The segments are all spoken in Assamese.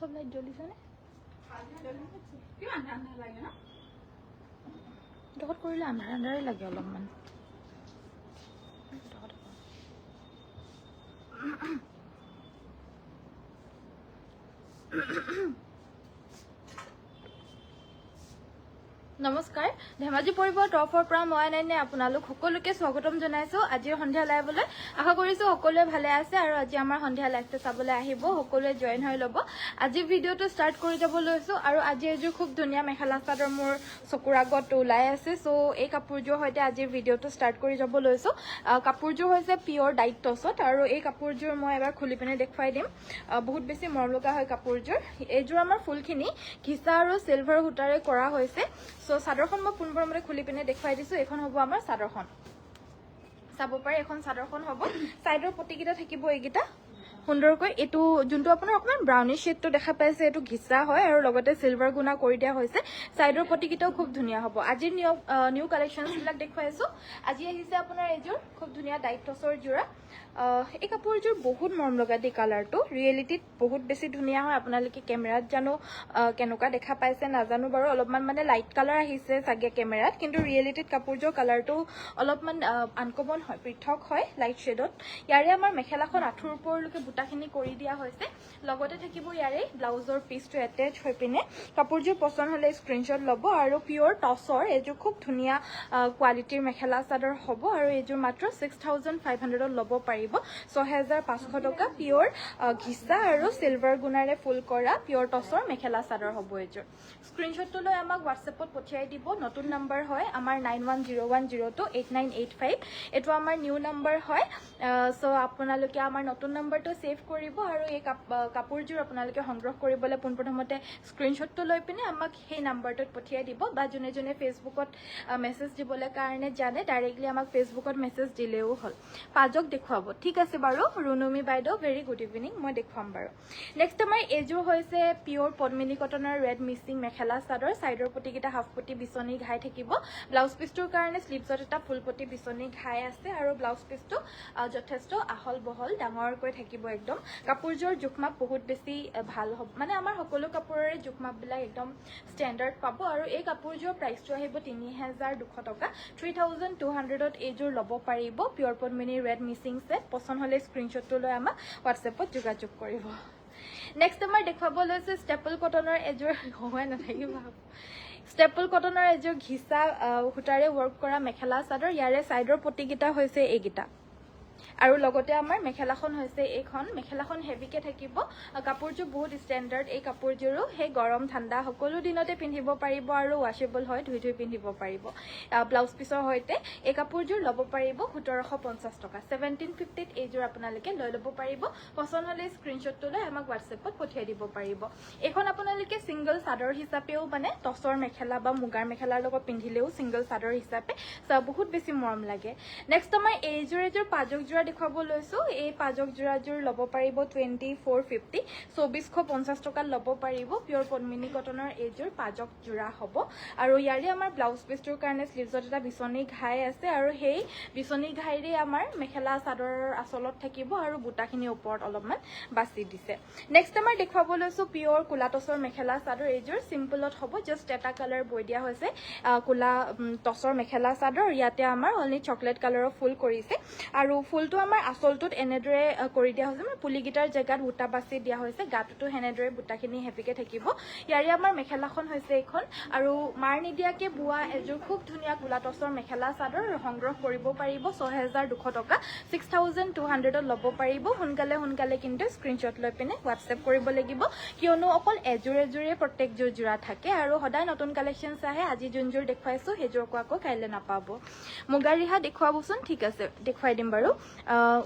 সব লাইট জ্বলিছেনে ডকত কৰিলে আন্ধাৰ আন্ধাৰে লাগে অলপমান নমস্কাৰ ধেমাজি পৰিবৰ তৰফৰ পৰা মই নাইনে আপোনালোক সকলোকে স্বাগতম জনাইছো আজিৰ সন্ধিয়া লাইভলৈ আশা কৰিছো সকলোৱে ভালে আছে আৰু আজি আমাৰ সন্ধিয়া লাইভটো চাবলৈ আহিব সকলোৱে জয়েন হৈ ল'ব আজি ভিডিঅ'টো ষ্টাৰ্ট কৰি যাব লৈছো আৰু আজি এযোৰ খুব ধুনীয়া মেখেলা চাদৰ মোৰ চকুৰ আগত ওলাই আছে সো এই কাপোৰযোৰ সৈতে আজিৰ ভিডিঅ'টো ষ্টাৰ্ট কৰি যাব লৈছো কাপোৰযোৰ হৈছে পিয়ৰ ডাইট টছত আৰু এই কাপোৰযোৰ মই এবাৰ খুলি পিনে দেখুৱাই দিম বহুত বেছি মৰম লগা হয় কাপোৰযোৰ এইযোৰ আমাৰ ফুলখিনি ঘিচা আৰু সিলভাৰ সূতাৰে কৰা হৈছে সো চাদৰখন মই পুনৰবাৰ খুলি পিনে দেখুৱাই দিছো এখন হ'ব আমাৰ চাদৰখন চাব পাৰে এখন চাদৰখন হ'ব সাইডৰ পটিকিটা থাকিব এইগিটা সুন্দৰকৈ এটো যোনটো আপোনাৰ অকমান ব্ৰাউনিশ শেডটো দেখা পাইছে এটো ঘিচা হয় আৰু লগতে সিলভাৰ গুণা কৰি দিয়া হৈছে সাইডৰ পটিকিটাও খুব ধুনীয়া হ'ব আজি নিউ কালেকশনছ বিলাক দেখুৱাইছো আজি আহিছে আপোনাৰ এযোৰ খুব ধুনীয়া ডাইট টছৰ জোৰা এই কাপোৰযোৰ বহুত মৰম লগা দি কালাৰটো ৰিয়েলিটিত বহুত বেছি ধুনীয়া হয় আপোনালোকে কেমেৰাত জানো কেনেকুৱা দেখা পাইছে নাজানো বাৰু অলপমান মানে লাইট কালাৰ আহিছে সাগে কেমেৰাত কিন্তু ৰিয়েলিটিত কাপোৰযোৰ কালাৰটো অলপমান আনকমন হয় পৃথক হয় লাইট শেডত ইয়াৰে আমাৰ মেখেলাখন আঠুৰ ওপৰলৈকে বুটাখিনি কৰি দিয়া হৈছে লগতে থাকিব ইয়াৰে ব্লাউজৰ পিচটো এটেচ হৈ পিনে কাপোৰযোৰ পছন্দ হলে স্ক্ৰিনশ্বট ল'ব আৰু পিয়ৰ টছৰ এযোৰ খুব ধুনীয়া কোৱালিটিৰ মেখেলা চাদৰ হ'ব আৰু এযোৰ মাত্ৰ 6500 ল'ব পাৰিব 6500 টকা পিয়ৰ ঘিচা আৰু সিলভাৰ গুণাৰে ফুল কৰা পিয়ৰ টছৰ মেখেলা চাদৰ হ'ব এযোৰ স্ক্ৰিনশ্বটটো লৈ আমাক হোৱাটছএপত পঠিয়াই দিব নতুন নম্বৰ হয় আমাৰ 9101028985 এটো আমাৰ নিউ নম্বৰ হয় সো আপোনালোকে আমাৰ নতুন নম্বৰটো সেভ কৰিব আৰু এই কাপোৰযোৰ আপোনালোকে সংগ্ৰহ কৰিবলৈ পোনপ্ৰথমতে স্ক্ৰিনশ্বটটো লৈ পিনে আমাক সেই নম্বৰটোত পঠিয়াই দিব বা যোনে যোনে ফেসবুকত মেছেজ দিবলৈ কাৰণে জানে ডাইৰেক্টলি আমাক ফেসবুকত মেছেজ দিলেও হ'ল পাজক দেখুৱাব ঠিক আছে বাৰু ৰুনুমি বাইদেউ ভেৰি গুড ইভিনিং মই দেখুৱাম বাৰু নেক্সট আমাৰ এযোৰ হৈছে পিয়ৰ পদ্মিনী কটনৰ red mixing mekhela chador সাইডৰ পটিকিটা half পটি বিচনি ঘাই থাকিব ব্লাউজ পিছটোৰ কাৰণে স্লিভছত এটা ফুল পটি বিচনি ঘাই আছে আৰু ব্লাউজ পিছটো যথেষ্ট আহল বহল ডাঙৰকৈ থাকিব একদম কাপোৰযোৰ জুখমাপ বহুত বেছি ভাল হ'ব মানে আমাৰ সকলো কাপোৰৰে জুখমাপ বিলাক একদম ষ্টেণ্ডাৰ্ড পাব আৰু এই কাপোৰযোৰ প্ৰাইচটো আহিব 3200 টকা 3200ত এইযোৰ ল'ব পাৰিব পিয়ৰ পদ্মিনী ৰেড মিক্সিং সেট পছন্দ হলে স্ক্ৰিনশ্বটটো লৈ আমাক হোৱাটছএপত যোগাযোগ কৰিব নেক্সট আমাৰ দেখুৱাব লৈছে ষ্টেপল কটনৰ এযোৰ হয় নাথাকিব ষ্টেপল কটনৰ এযোৰ ঘিচা সূতাৰে ৱৰ্ক কৰা মেখেলা চাদৰ ইয়াৰে সাইডৰ পটিকিটা হৈছে এইগিটা আৰু লগতে আমাৰ মেখেলাখন হৈছে এইখন মেখেলাখন হেভিকে থাকিব কাপোৰযোৰ বহুত ষ্টেণ্ডাৰ্ড এই কাপোৰযোৰো হে গৰম ঠাণ্ডা সকলো দিনতে পিন্ধিব পাৰিব আৰু ওয়াশেবল হয় ধুই ধুই পিন্ধিব পাৰিব ব্লাউজ পিছৰ হৈতে এই কাপোৰযোৰ ল'ব পাৰিব 1750 টকা 1750ত এইযোৰ আপোনালোকে লৈ ল'ব পাৰিব পছন্দ হলে স্ক্ৰিনশ্বটটো লৈ আমাক হোৱাটছএপত পঠিয়াই দিব পাৰিব এখন আপোনালোকে সিঙ্গল চাদৰ হিচাপেও মানে টছৰ মেখেলা বা মুগাৰ মেখেলাৰ লগত পিন্ধিলেও সিঙ্গল চাদৰ হিচাপে বহুত বেছি মৰম লাগে নেক্সট আমাৰ এইযোৰ পাজক জোৰা দেখুৱাব লৈছো এই পাজক জোৰাযোৰ ল'ব পাৰিব 2450 2450 টকা ল'ব পাৰিব পিয়ৰ পদ্মিনী কটনৰ এইযোৰ পাজক জোৰা হ'ব আৰু ইয়াৰে আমাৰ ব্লাউজ পিছটোৰ কাৰণে স্লিভছত এটা বিচনি ঘাই আছে আৰু সেই বিচনি ঘাইৰে আমাৰ মেখেলা চাদৰৰ আচলত থাকিব আৰু বুটাখিনি ওপৰত অলপমান বাছি দিছে নেক্সট আমাৰ দেখুৱাব লৈছো পিয়ৰ কোলা টছৰ মেখেলা চাদৰ এইযোৰ সিম্পলত হ'ব জাস্ট এটা কালাৰ বৈ দিয়া হৈছে কোলা টছৰ মেখেলা চাদৰ ইয়াতে আমাৰ অনলি চকলেট কালাৰৰ ফুল কৰিছে আৰু ফুলটো আমাৰ আসলটোত এনেদৰে কৰি দিয়া হৈছে মানে পুলিগিটাৰ জেগাত বুটা বাছি দিয়া হৈছে গাটোটো হেনেদৰে বুটাখিনি হেভিকে থাকিব ইয়াৰে আমাৰ মেখেলাখন হৈছে এখন আৰু মাৰ নিদিয়াকে বুৱা এযোৰ খুব ধুনীয়া কোলা টছৰ মেখেলা চাদৰ সংগ্ৰহ কৰিব পাৰিব 6200 টকা 6200ত ল'ব পাৰিব সোনকালে কিন্তু স্ক্ৰিনশ্বট লৈ পিনে হোৱাটছএপ কৰিব লাগিব কিয়নো অকল এযোৰে প্ৰত্যেকযোৰ জোৰা থাকে আৰু সদায় নতুন কালেকশনছ আহে আজি যোনযোৰ দেখুৱাইছো সেইযোৰ আকৌ কাইলে নাপাব মুগাৰ ৰিহা দেখুৱাবচোন ঠিক আছে দেখুৱাই দিম বাৰু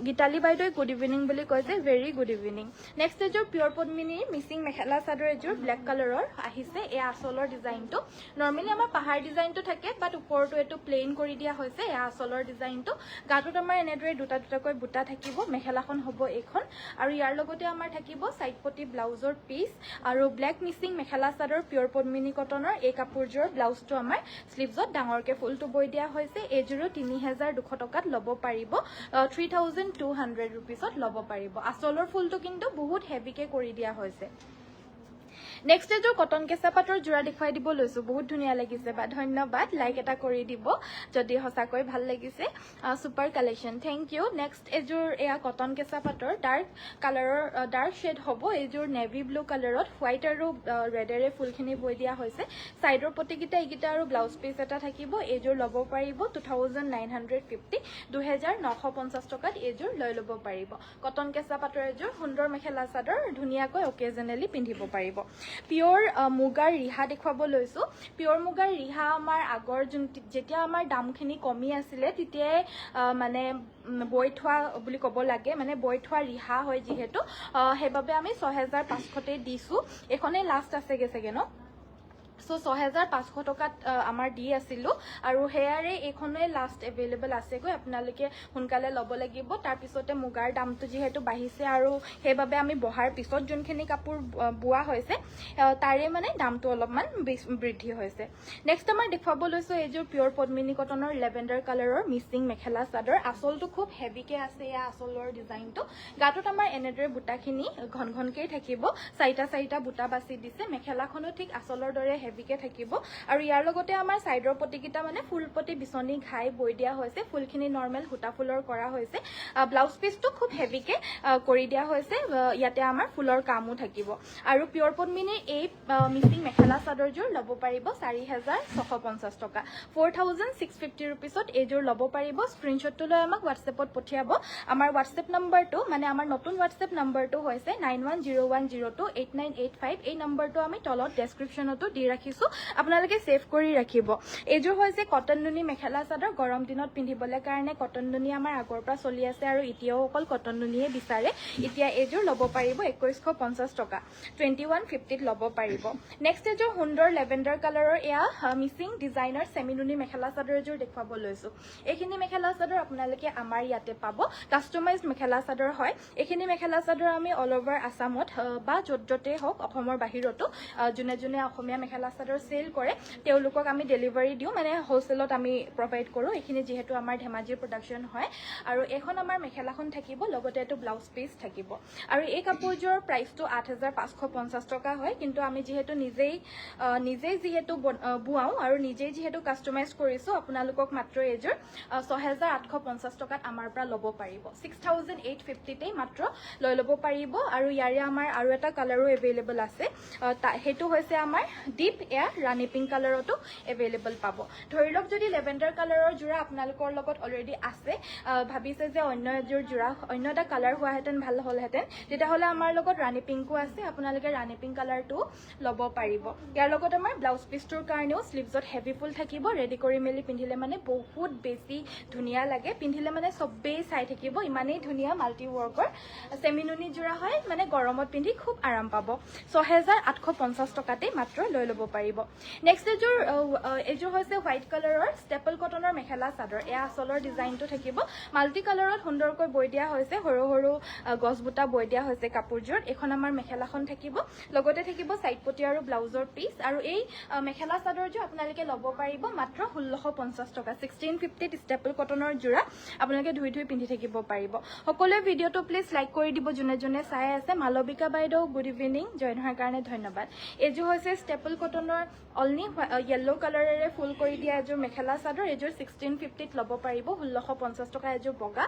গীতালি বাইদেউ গুড ইভিনিং বুলি কৈছে ভেৰি গুড ইভিনিং নেক্সট এযোৰ পিয়ৰ পদ্মিনী মিক্সিং মেখেলা চাদৰ এযোৰ ব্লেক কালাৰৰ আহিছে এই আচলৰ ডিজাইনটো নৰ্মেলি আমাৰ পাহাৰ ডিজাইনটো থাকে বাট ওপৰটো এটো প্লেন কৰি দিয়া হৈছে এই আচলৰ ডিজাইনটো গাটোত আমাৰ এনেদৰে দুটাকৈ বুটা থাকিব মেখেলাখন হ'ব এইখন আৰু ইয়াৰ লগতে আমাৰ থাকিব সাইড পটি ব্লাউজৰ পিচ আৰু ব্লেক মিক্সিং মেখেলা চাদৰ পিয়ৰ পদ্মিনী কটনৰ এই কাপোৰযোৰৰ ব্লাউজটো আমাৰ স্লিভছত ডাঙৰকে ফুলটো বৈ দিয়া হৈছে এইযোৰো 3200 টকাত ল'ব পাৰিব 3200 rupeesত ল'ব পাৰিব আসলৰ ফুলটো কিন্তু বহুত হেভিকে কৰি দিয়া হৈছে নেক্সট এযোৰ কটন কেঁচা পাটৰ যোৰা দেখুৱাই দিব লৈছো বহুত ধুনীয়া লাগিছে বা ধন্যবাদ লাইক এটা কৰি দিব যদি সঁচাকৈ ভাল লাগিছে super collection thank you next এযোৰ এয়া কটন কেঁচা পাটৰ ডাৰ্ক কালাৰৰ ডাৰ্ক শ্বেড হ'ব এইযোৰ নেভি ব্লু কালাৰত হোৱাইট আৰু ৰেডেৰে ফুলখিনি বৈ দিয়া হৈছে সাইডৰ পটিকিটা এইকিটা আৰু ব্লাউজ পিস এটা থাকিব এইযোৰ ল'ব পাৰিব 2950 2950 টকাত এইযোৰ লৈ ল'ব পাৰিব কটন কেঁচা পাটৰ এযোৰ সুন্দৰ মেখেলা চাদৰ ধুনীয়াকৈ অকেজনেলি পিন্ধিব পাৰিব পিওৰ মুগাৰ ৰিহা দেখুৱাব লৈছো পিওৰ মুগাৰ ৰিহা আমাৰ আগৰ যেতিয়া আমাৰ দামখিনি কমি আছিলে তেতিয়াই মানে বৈ থোৱা বুলি ক'ব লাগে মানে বৈ থোৱা ৰিহা হয় যিহেতু সেইবাবে আমি 6500 দিছো এখনে লাষ্ট আছেগে চাগে ন সো 6500 টকাত আমাৰ দি আছিলো আৰু হেয়াৰে এইখনে লাষ্ট এভেইলেবল আছেগৈ আপোনালোকে সোনকালে ল'ব লাগিব তাৰ পিছতে মুগাৰ দামটো যেহেতু বাঢ়িছে আৰু সেইবাবে আমি বহাৰ পিছত যোনখিনি কাপোৰ বোৱা হৈছে তাৰে মানে দামটো অলপমান বৃদ্ধি হৈছে নেক্সট আমাৰ দেখুৱাব লৈছো এইযোৰ পিওৰ পদ্মিনী কটনৰ লেভেণ্ডাৰ কালাৰৰ মিচিং মেখেলা চাদৰ আচলটো খুব হেভিকে আছে এয়া আচলৰ ডিজাইনটো গাটোত আমাৰ এনেদৰে বুটাখিনি ঘন ঘনকৈ থাকিব চাৰিটা বুটা বাছি দিছে মেখেলাখনো ঠিক আচলৰ দৰে হেভিকে থাকিব আৰু ইয়াৰ লগতে আমাৰ সাইডৰ পটিকিটা মানে ফুল পটি বিচনি ঘাই বৈ দিয়া হৈছে ফুলখিনি নৰ্মেল হুটা ফুলৰ কৰা হৈছে ব্লাউজ পিসটো খুব হেভিকে কৰি দিয়া হৈছে ইয়াতে আমাৰ ফুলৰ কামো থাকিব আৰু পিওৰ পদ্মিনীৰ এই মিচিং মেখেলা চাদৰযোৰ ল'ব পাৰিব 4650 টকা 4650 ৰুপিছত এইযোৰ ল'ব পাৰিব স্ক্ৰিনশ্বটটো লৈ আমাক হোৱাটছএপত পঠিয়াব আমাৰ হোৱাটছএপ নম্বৰটো মানে আমাৰ নতুন হোৱাটছএপ নম্বৰটো হৈছে 9101028985 এই নম্বৰটো আমি তলত ডেসক্ৰিপচনতো দি ৰাখিছো আপোনালোকে সেভ কৰি ৰাখিব এইযোৰ হৈছে কটন নুনি মেখেলা চাদৰ গৰম দিনত পিন্ধিবলৈ কাৰণে কটন নুনি আমাৰ আগৰ পৰা চলি আছে আৰু এতিয়াও অকল কটন নুনিয়ে বিচাৰে এতিয়া এইযোৰ ল'ব পাৰিব 2150 টকা 2150 ল'ব পাৰিব নেক্সট এইযোৰ সুন্দৰ লেভেণ্ডাৰ কালাৰৰ এয়া মিচিং ডিজাইনাৰ সেমি নুনি মেখেলা চাদৰ এযোৰ দেখুৱাব লৈছো এইখিনি মেখেলা চাদৰ আপোনালোকে আমাৰ ইয়াতে পাব কাস্টমাইজড মেখেলা চাদৰ হয় এইখিনি মেখেলা চাদৰ আমি অল ওভাৰ আসামত বা য'তে হওক অসমৰ বাহিৰতো যোনে যোনে অসমীয়া মেখেলা চাদৰ সেল কৰে তেওঁলোকক আমি ডেলিভাৰী দিও মানে হোলসেলত আমি প্ৰভাইড কৰো এইখিনি যেহেতু আমাৰ ধেমাজিৰ প্ৰডাকশন হয় আৰু এখন আমাৰ মেখেলাখন থাকিব লগতে এটো ব্লাউজ পিস থাকিব আৰু এই কাপোৰযোৰ প্ৰাইসটো 8550 টকা হয় কিন্তু আমি যেহেতু নিজেই যেহেতু বুৱাও আৰু নিজেই যেহেতু কাস্টমাইজ কৰিছো আপোনালোকক মাত্ৰ এযোৰ 6850 টকাত আমাৰ পৰা ল'ব পাৰিব 6850 তে মাত্ৰ লৈ ল'ব পাৰিব আৰু ইয়াৰে আমাৰ আৰু এটা কালাৰো এভেইলেবল আছে হেতু হৈছে আমাৰ ডিপ এয়া ৰাণী পিংক কালাৰতো এভেইলেবল পাব ধৰি লওক যদি লেভেণ্ডাৰ কালাৰৰ জোৰা আপোনালোকৰ লগত অলৰেডি আছে ভাবিছে যে অন্য এযোৰ জোৰা অন্য এটা কালাৰ হোৱাহেতেন ভাল হ'লহেতেন তেতিয়াহ'লে আমাৰ লগত ৰাণী পিংকো আছে আপোনালোকে ৰাণী পিংক কালাৰটো ল'ব পাৰিব ইয়াৰ লগত আমাৰ ব্লাউজ পিসটোৰ কাৰণেও স্লিভছত হেভি ফুল থাকিব ৰেডি কৰি মেলি পিন্ধিলে মানে বহুত বেছি ধুনীয়া লাগে পিন্ধিলে মানে সবেই চাই থাকিব ইমানেই ধুনীয়া মাল্টি ৱৰ্কৰ সেমিনুনি জোৰা হয় মানে গৰমত পিন্ধি খুব আৰাম পাব 6850 টকাতে মাত্ৰ লৈ ল'ব পাৰিব নেক্সট এযোৰ হৈছে হোৱাইট কালাৰৰ ষ্টেপল কটনৰ মেখেলা চাদৰ এয়া আচলৰ ডিজাইনটো থাকিব মাল্টি কালাৰত সুন্দৰকৈ বৈ দিয়া হৈছে সৰু সৰু গছ বুটা বৈ দিয়া হৈছে কাপোৰযোৰত এখন আমাৰ মেখেলাখন থাকিব লগতে থাকিব সাইড পটি আৰু ব্লাউজৰ পিস আৰু এই মেখেলা চাদৰযোৰ আপোনালোকে ল'ব পাৰিব মাত্ৰ 1650 টকা 1650 ষ্টেপল কটনৰ জোৰা আপোনালোকে ধুই পিন্ধি থাকিব পাৰিব সকলোৱে ভিডিঅটো প্লিজ লাইক কৰি দিব যোনে যোনে চাই আছে মালবিকা বাইদেউ গুড ইভিনিং জয়েন হোৱাৰ কাৰণে ধন্যবাদ এইযোৰ হৈছে ষ্টেপল কটনৰ অলনি yellow কালাৰেৰে ফুল কৰি দিয়া এযোৰ মেখেলা চাদৰ এযোৰ 1650 ল'ব পাৰিব 1650 টকা এযোৰ বগা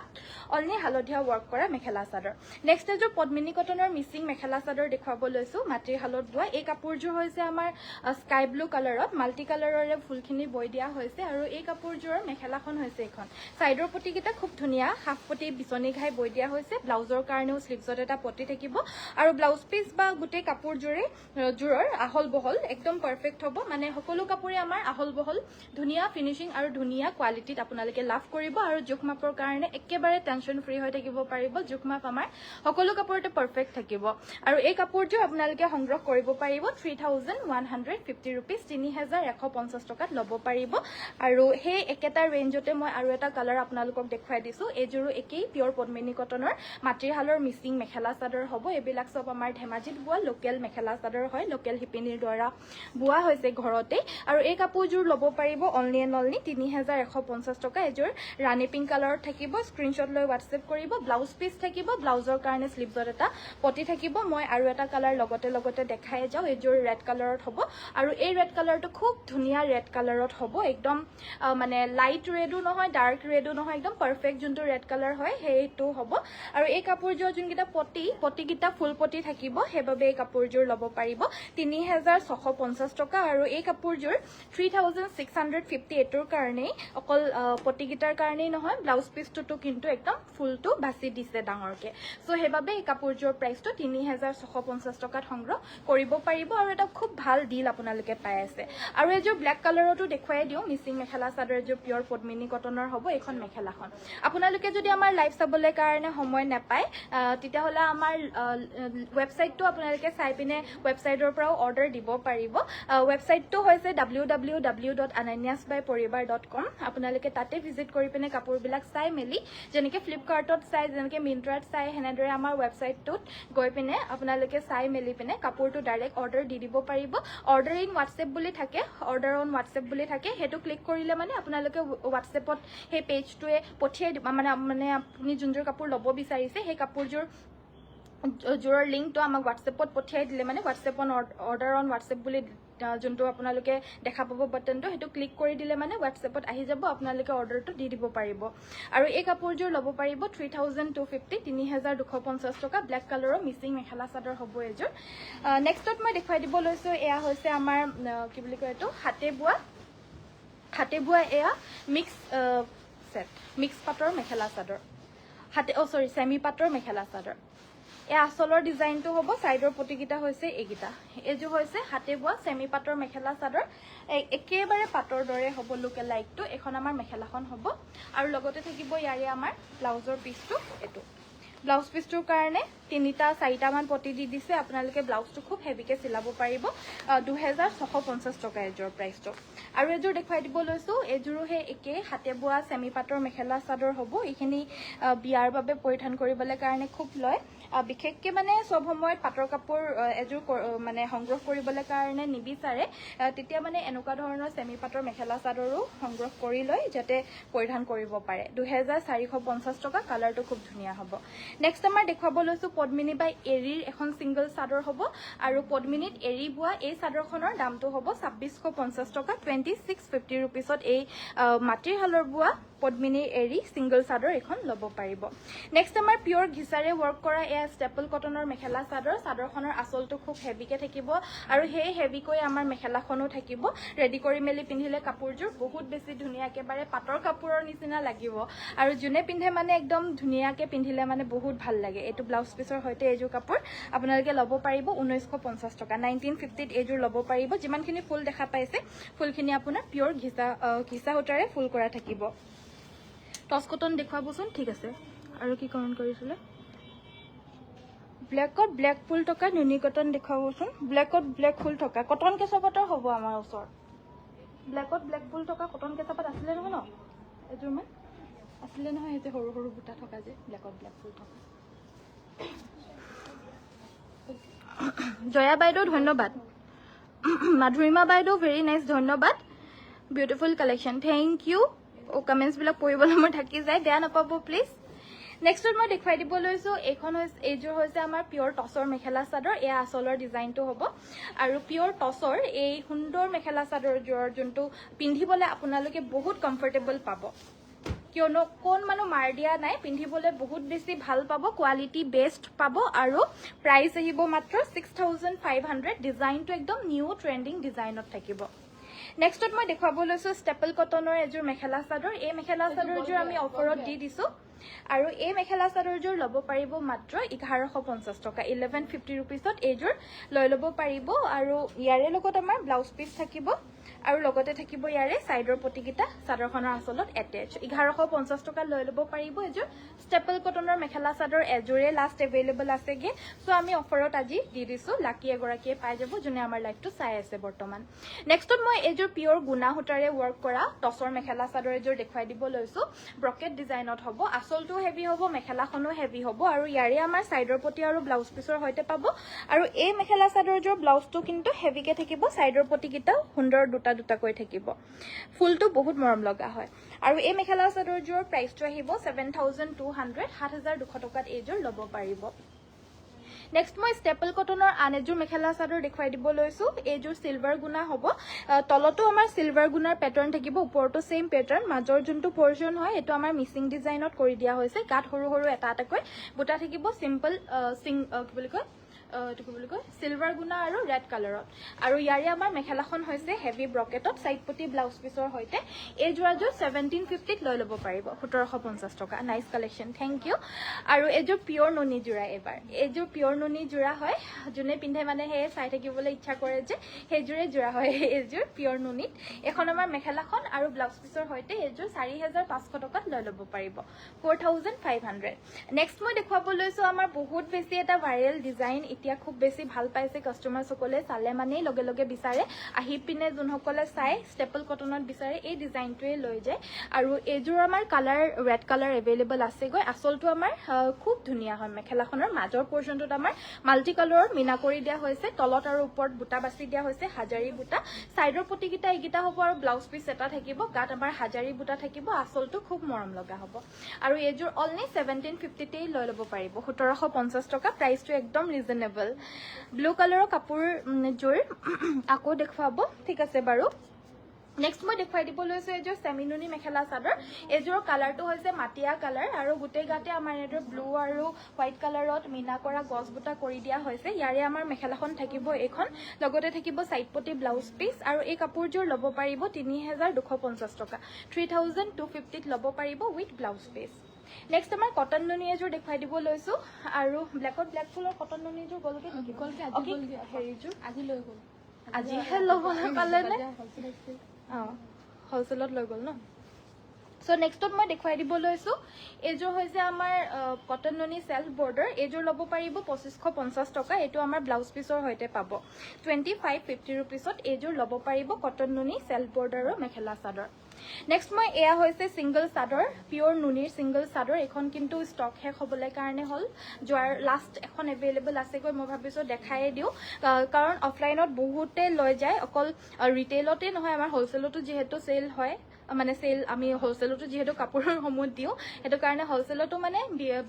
অলনি হালধীয়া ৱৰ্ক কৰা মেখেলা চাদৰ নেক্সট এযোৰ পদ্মিনী কটনৰ মিচিং মেখেলা চাদৰ দেখুৱাব লৈছো মাটিৰ হালত বোৱা এই কাপোৰযোৰ হৈছে আমাৰ স্কাই ব্লু কালাৰত মাল্টি কালাৰৰে ফুলখিনি বৈ দিয়া হৈছে আৰু এই কাপোৰযোৰৰ মেখেলাখন হৈছে এখন সাইডৰ পটিকিটা খুব ধুনীয়া হাফ পটি বিচনি ঘাই বৈ দিয়া হৈছে ব্লাউজৰ কাৰণেও স্লিভছত এটা পটি থাকিব আৰু ব্লাউজ পিস বা গোটেই কাপোৰযোৰৰ আহল বহল একদম পাৰফেক্ট হ'ব মানে সকলো কাপোৰে আমাৰ আহল বহল ধুনীয়া ফিনিশিং আৰু ধুনীয়া কোৱালিটিত আপোনালোকে লাভ কৰিব আৰু জোখমাপৰ কাৰণে একেবাৰে টেনশন ফ্ৰী হৈ থাকিব পাৰিব জোখমাপ আমাৰ সকলো কাপোৰতে পাৰফেক্ট থাকিব আৰু এই কাপোৰযোৰ আপোনালোকে সংগ্ৰহ কৰিব পাৰিব 3150 ৰুপিস 3150 টকাত ল'ব পাৰিব আৰু সেই একেটা ৰেঞ্জতে মই আৰু এটা কালাৰ আপোনালোকক দেখুৱাই দিছো এইযোৰো একেই পিওৰ পদ্মিনী কটনৰ মাটিৰ হালৰ মিচিং মেখেলা চাদৰ হ'ব এইবিলাক সব আমাৰ ধেমাজিত বোৱা লোকেল মেখেলা চাদৰ হয় লোকেল হিপিনীৰ দ্বাৰা বোৱা হৈছে ঘৰতে আৰু এই কাপোৰযোৰ ল'ব পাৰিব অনলি এণ্ড অনলি 3150 টকা এযোৰ ৰাণী পিংক কালাৰত থাকিব স্ক্ৰীনশ্বট লৈ হোৱাটছএপ কৰিব ব্লাউজ পিচ থাকিব ব্লাউজৰ কাৰণে স্লিভছত এটা পটি থাকিব মই আৰু এটা কালাৰ লগতে দেখাই যাওঁ এযোৰ ৰেড কালাৰত হ'ব আৰু এই ৰেড কালাৰটো খুব ধুনীয়া ৰেড কালাৰত হ'ব একদম মানে লাইট ৰেডো নহয় ডাৰ্ক ৰেডো নহয় একদম পাৰফেক্ট যোনটো ৰেড কালাৰ হয় সেইটো হ'ব আৰু এই কাপোৰযোৰ যোনকেইটা পটিকেইটা ফুল পটি থাকিব সেইবাবে এই কাপোৰযোৰ ল'ব পাৰিব 3650 টকা আৰু এই কাপোৰযোৰ 3650 এটোৰ কাৰণেই অকল পটিকেইটাৰ কাৰণেই নহয় ব্লাউজ পিচটোতো কিন্তু একদম ফুলটো বাছি দিছে ডাঙৰকে সো সেইবাবে এই কাপোৰযোৰ প্ৰাইচটো 3650 টকাত সংগ্ৰহ কৰিব পাৰিব আৰু এটা খুব ভাল ডিল আপোনালোকে পাই আছে আৰু এযোৰ ব্লেক কালাৰতো দেখুৱাই দিওঁ মিচিং মেখেলা চাদৰ এযোৰ পিয়ৰ পদ্মিনী কটনৰ হ'ব এইখন মেখেলাখন আপোনালোকে যদি আমাৰ লাইভ চাবলৈ কাৰণে সময় নাপায় তেতিয়াহ'লে আমাৰ ৱেবছাইটটো আপোনালোকে চাই পিনে ৱেবছাইটৰ পৰাও অৰ্ডাৰ দিব পাৰিব ৱেবছাইটটো হৈছে www.ananyasbyporibar.com আপোনালোকে তাতে ভিজিট কৰি পিনে কাপোৰবিলাক চাই মেলি যেনেকৈ ফ্লিপকাৰ্টত চাই যেনেকৈ মিন্ত্ৰাত চাই সেনেদৰে আমাৰ ৱেবছাইটটোত গৈ পিনে আপোনালোকে চাই মেলি পিনে কাপোৰটো ডাইৰেক্ট অৰ্ডাৰ দি দিব পাৰিব অৰ্ডাৰ ইন হোৱাটছএপ বুলি থাকে অৰ্ডাৰ অন হোৱাটছএপ বুলি থাকে সেইটো ক্লিক কৰিলে মানে আপোনালোকে হোৱাটছএপত সেই পেজটোৱে পঠিয়াই দিব মানে আপুনি যোনযোৰ কাপোৰ ল'ব বিচাৰিছে সেই কাপোৰযোৰৰ লিংকটো আমাক হোৱাটছএপত পঠিয়াই দিলে মানে হোৱাটছএপত অৰ্ডাৰ অন হোৱাটছএপ বুলি যোনটো আপোনালোকে দেখা পাব বাটনটো সেইটো ক্লিক কৰি দিলে মানে হোৱাটছএপত আহি যাব আপোনালোকে অৰ্ডাৰটো দি দিব পাৰিব আৰু এই কাপোৰযোৰ ল'ব পাৰিব 3250 টকা ব্লেক কালাৰৰ মিচিং মেখেলা চাদৰ হ'ব এযোৰ নেক্সটত মই দেখুৱাই দিব লৈছোঁ এয়া হৈছে আমাৰ কি বুলি কয় এইটো হাতে বোৱা এয়া মিক্স পাটৰ মেখেলা চাদৰ চেমি পাটৰ মেখেলা চাদৰ এই আচলৰ ডিজাইনটো হ'ব সাইডৰ পটিকেইটা হৈছে এইকেইটা এইযোৰ হৈছে হাতে বোৱা চেমি পাটৰ মেখেলা চাদৰ একেবাৰে পাটৰ দৰে হ'ব লুকে লাইকটো এখন আমাৰ মেখেলাখন হ'ব আৰু লগতে থাকিব ইয়াৰে আমাৰ ব্লাউজৰ পিচটো এইটো ব্লাউজ পিচটোৰ কাৰণে 3-4টা পটি দি দিছে আপোনালোকে ব্লাউজটো খুব হেভিকে চিলাব পাৰিব 2650 টকা এযোৰ প্ৰাইচটো আৰু এযোৰ দেখুৱাই দিব লৈছোঁ এযোৰো সেই একে হাতে বোৱা চেমি পাটৰ মেখেলা চাদৰ হ'ব এইখিনি বিয়াৰ বাবে পৰিধান কৰিবলৈ কাৰণে খুব লয় বিশেষকৈ মানে সব সময়ত পাটৰ কাপোৰ এযোৰ মানে সংগ্ৰহ কৰিবলৈ কাৰণে নিবিচাৰে তেতিয়া মানে এনেকুৱা ধৰণৰ চেমি পাটৰ মেখেলা চাদৰো সংগ্ৰহ কৰি লয় যাতে পৰিধান কৰিব পাৰে 2450 টকা কালাৰটো খুব ধুনীয়া হ'ব নেক্সট আমাৰ দেখুৱাব লৈছোঁ পদ্মিনী বাই এৰীৰ এখন সিংগল চাদৰ হ'ব আৰু পদ্মিনীত এৰী বোৱা এই চাদৰখনৰ দামটো হ'ব 2650 টকা 2650 ৰুপিছত এই মাটিৰ শালৰ বোৱা পদ্মিনীৰ এৰী সিংগল চাদৰ এখন ল'ব পাৰিব নেক্সট আমাৰ পিয়ৰ ঘিচাৰে ৱৰ্ক কৰা এয়া ষ্টেপল কটনৰ মেখেলা চাদৰখনৰ আচলটো খুব হেভিকে থাকিব আৰু সেই হেভিকৈ আমাৰ মেখেলাখনো থাকিব ৰেডি কৰি মেলি পিন্ধিলে কাপোৰযোৰ বহুত বেছি ধুনীয়া একেবাৰে পাটৰ কাপোৰৰ নিচিনা লাগিব আৰু যোনে পিন্ধে মানে একদম ধুনীয়াকে পিন্ধিলে মানে বহুত ভাল লাগে এইটো ব্লাউজ পিচৰ সৈতে এইযোৰ কাপোৰ আপোনালোকে ল'ব পাৰিব 1950 টকা 1950ত এইযোৰ ল'ব পাৰিব যিমানখিনি ফুল দেখা পাইছে ফুলখিনি আপোনাৰ পিয়ৰ ঘিচা সূতাৰে ফুল কৰা থাকিব টচ কটন দেখুৱাবচোন ঠিক আছে আৰু কি কমেণ্ট কৰিছিলে ব্লেকত ব্লেক ফুল থকা নুনি কটন দেখুৱাবচোন ব্লেকত ব্লেক ফুল থকা কটন কেঁচা পাতৰ হ'ব আমাৰ ওচৰত ব্লেকত ব্লেক ফুল থকা কটন কেঁচা পাত আছিলে নহয় ন এযোৰমান আছিলে নহয় এই যে সৰু সৰু বুটা থকা যে ব্লেকত ব্লেক ফুল থকা জয়া বাইদেউ ধন্যবাদ মাধুৰিমা বাইদেউ ভেৰি নাইচ ধন্যবাদ বিউটিফুল কালেকশ্যন থেংক ইউ কমেণ্টছবিলাক পঢ়িবলৈ মোৰ থাকি যায় বেয়া নাপাব প্লিজ নেক্সটত মই দেখুৱাই দিব লৈছোঁ এইযোৰ হৈছে আমাৰ পিয়ৰ টচৰ মেখেলা চাদৰ এয়া আচলৰ ডিজাইনটো হ'ব আৰু পিয়ৰ টচৰ এই সুন্দৰ মেখেলা চাদৰযোৰৰ যোনটো পিন্ধিবলৈ আপোনালোকে বহুত কমফৰ্টেবল পাব কিয়নো অকণমানো মাৰ দিয়া নাই পিন্ধিবলৈ বহুত বেছি ভাল পাব কোৱালিটি বেষ্ট পাব আৰু প্ৰাইচ আহিব মাত্ৰ 6500 ডিজাইনটো একদম নিউ ট্ৰেণ্ডিং ডিজাইনত থাকিব নেক্সটত মই দেখুৱাব লৈছোঁ ষ্টেপল কটনৰ এযোৰ মেখেলা চাদৰ এই মেখেলা চাদৰযোৰ আমি অফাৰত দি দিছোঁ আৰু এই মেখেলা চাদৰযোৰ ল'ব পাৰিব মাত্ৰ 1150 টকা 1150 ৰুপিছত এইযোৰ লৈ ল'ব পাৰিব আৰু ইয়াৰে লগত আমাৰ ব্লাউজ পিচ থাকিব আৰু লগতে থাকিব ইয়াৰে সাইডৰ পটিকিটা চাদৰখনৰ আচলত এটেচ 1150 টকা লৈ লব পাৰিব এযোৰ ষ্টেপল কটনৰ মেখেলা চাদৰ এযোৰে লাষ্ট এভেইলেবল আছেগে সো আমি অফাৰত আজি দি দিছো লাকি এগৰাকীয়ে পাই যাব যোনে আমাৰ লাইভটো চাই আছে বৰ্তমান নেক্সটত মই এযোৰ পিওৰ গুনা হুটাৰে ওয়াৰ্ক কৰা টসৰ মেখেলা চাদৰ এযোৰ দেখুৱাই দিব লৈছো ব্ৰকেট ডিজাইনত হ'ব আচলটো হেভি হ'ব মেখেলাখনো হেভি হ'ব আৰু ইয়াৰে আমাৰ সাইডৰ পটি আৰু ব্লাউজ পিছৰ হৈতে পাব আৰু এই মেখেলা চাদৰযোৰ ব্লাউজটো কিন্তু হেভিকে থাকিব সাইডৰ পটিকিটা সুন্দৰ দুটা কৈ থাকিব ফুলটো বহুত মৰম লগা হয় আৰু এই মেখেলা চাদৰযোৰ প্ৰাইচটো আহিব 7200 7200 টকাত এইযোৰ ল'ব পাৰিব নেক্সট মই ষ্টেপল কটনৰ আন এযোৰ মেখেলা চাদৰ দেখুৱাই দিব লৈছো এইযোৰ সিলভাৰ গুনা হ'ব তলতো আমাৰ সিলভাৰ গুনাৰ প্যাটাৰ্ন থাকিব ওপৰতো সেম প্যাটাৰ্ন মাজৰ যোনটো পৰ্শন হয় এটো আমাৰ মিসিং ডিজাইনত কৰি দিয়া হৈছে গাত সৰু সৰু এটা কৈ বুটা থাকিব সিম্পল কি বুলি কয় সিলভাৰ গুনা আৰু ৰেড কালাৰত আৰু ইয়াৰে আমাৰ মেখেলাখন হৈছে হেভি ব্ৰকেটত সাইড পটি ব্লাউজ পিছৰ হৈতে এই জোৰাযোৰ 1750 ত লৈ ল'ব পাৰিব 1750 টকা নাইস কালেকশন থ্যাংক ইউ আৰু এযোৰ পিওৰ ননি জোৰা এবাৰ এযোৰ পিওৰ ননি জোৰা হয় যোনে পিন্ধে মানে হে চাই থাকিবলৈ ইচ্ছা কৰে যে হেজোৰে জোৰা হয় এযোৰ পিওৰ ননিত এখন আমাৰ মেখেলাখন আৰু ব্লাউজ পিছৰ হৈতে এযোৰ 4500 টকাত লৈ ল'ব পাৰিব 4500 নেক্সট মই দেখুৱাব লৈছো আমাৰ বহুত বেছি এটা ভাইৰেল ডিজাইন এতিয়া খুব বেছি ভাল পাইছে কাস্টমাৰ সকলে চালে মানে লগে লগে বিচাৰে আহি পিনে যোনসকলে চাই ষ্টেপল কটনত বিচাৰে এই ডিজাইনটোৱে লৈ যায় আৰু এযোৰ আমাৰ কালাৰ ৰেড কালাৰ এভেইলেবল আছে গৈ আচলটো আমাৰ খুব ধুনিয়া হয় মেখেলাখনৰ মাজৰ পৰ্যন্তত আমাৰ মাল্টি কালাৰৰ মিনা কৰি দিয়া হৈছে তলত আৰু ওপৰত বুটা বাছি দিয়া হৈছে হাজাৰী বুটা সাইডৰ পটিকিটা ইগিটা হ'ব আৰু ব্লাউজ পিস এটা থাকিব গাত আমাৰ হাজাৰী বুটা থাকিব আচলটো খুব মৰম লগা হ'ব আৰু এযোৰ অনলি 1750 তে লৈ ল'ব পাৰিব 1750 টকা প্ৰাইচটো একদম ৰিজনেবল ব্লু কালাৰৰ কাপোৰ জোৰ আকৌ দেখুৱাব ঠিক আছে বাৰু নেক্সট মই দেখুৱাই দিব লৈছো এযোৰ সেমিনুনি মেখেলা চাদৰ এযোৰ কালাৰটো হৈছে মাটিয়া কালাৰ আৰু গুটেই গাতে আমাৰ এযোৰ ব্লু আৰু হোৱাইট কালাৰত মিনা কৰা গছ বুটা কৰি দিয়া হৈছে ইয়াৰে আমাৰ মেখেলাখন থাকিব এখন লগতে থাকিব সাইড পটি ব্লাউজ পিস আৰু এই কাপোৰযোৰ ল'ব পাৰিব 3250 টকা 3250 ত ল'ব পাৰিব উইথ ব্লাউজ পিস নেক্সট আমাৰ কটন নুনি এযোৰ দেখুৱাই দিব লৈছো আৰু ব্ল্যাকত ব্ল্যাক ফুলৰ কটন নুনি এযোৰ গলকে নেকি হেৰিযোৰ আজি লৈ গল আজি হে ল'ব পালে নে হোলসেলত লৈ গল ন সো নেক্সটত মই দেখুৱাই দিব লৈছো এযোৰ হৈছে আমাৰ কটন নুনি সেলফ বৰ্ডাৰ এযোৰ ল'ব পাৰিব 2550 টকা এটো আমাৰ ব্লাউজ পিছৰ হৈতে পাব 2550 रुपीसত এযোৰ ল'ব পাৰিব কটন নুনি সেলফ বৰ্ডাৰৰ মেখেলা চাদৰ নেক্সট মই এয়া হৈছে সিঙ্গল চাদৰ পিওৰ নুনিৰ সিঙ্গল চাদৰ এখন কিন্তু ষ্টক শেষ হ'বলৈ কাৰণে হল যোৱাৰ লাষ্ট এখন এভেইলেবল আছে গৈ মই ভাবিছো দেখাই দিও কাৰণ অফলাইনত বহুতে লৈ যায় অকল ৰিটেইলতে নহয় আমাৰ হোলসেলতো যেহেতু সেল হয় মানে সেল আমি হোলসেলতো যেহেতু কাপোৰৰ সমূহ দিও এটো কাৰণে হোলসেলতো মানে